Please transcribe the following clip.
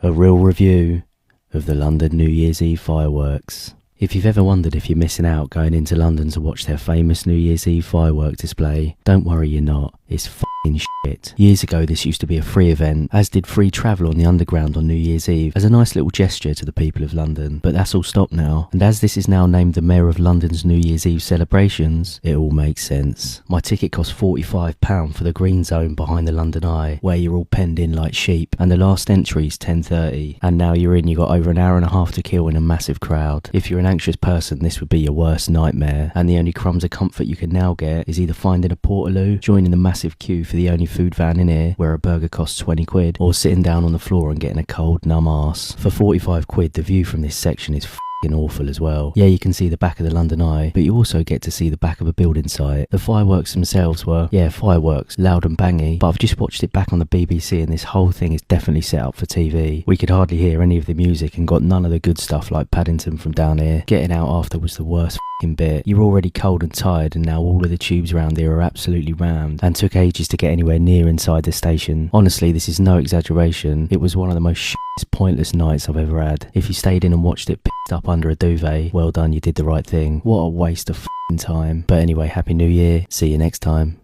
A real review of the London New Year's Eve fireworks. If you've ever wondered if you're missing out going into London to watch their famous New Year's Eve firework display, don't worry, you're not. It's f***ing shit. Years ago this used to be a free event, as did free travel on the Underground on New Year's Eve, as a nice little gesture to the people of London. But that's all stopped now, and as this is now named the Mayor of London's New Year's Eve celebrations, it all makes sense. My ticket cost £45 for the green zone behind the London Eye, where you're all penned in like sheep, and the last entry's 10:30, and now you're in, you got over an hour and a half to kill in a massive crowd. If you're an anxious person, this would be your worst nightmare, and the only crumbs of comfort you can now get is either finding a Portaloo, joining the massive queue for the only food van in here where a burger costs 20 quid, or sitting down on the floor and getting a cold numb arse. For 45 quid the view from this section is awful as well. Yeah, you can see the back of the London Eye, but you also get to see the back of a building site. The fireworks themselves were, fireworks, loud and bangy, but I've just watched it back on the BBC and this whole thing is definitely set up for TV. We could hardly hear any of the music and got none of the good stuff like Paddington from down here. Getting out after was the worst bit. You're already cold and tired, and now all of the tubes around here are absolutely rammed and took ages to get anywhere near inside the station. Honestly, this is no exaggeration. It was one of the most pointless nights I've ever had. If you stayed in and watched it picked up under a duvet, well done, you did the right thing. What a waste of time. But anyway, Happy New Year. See you next time.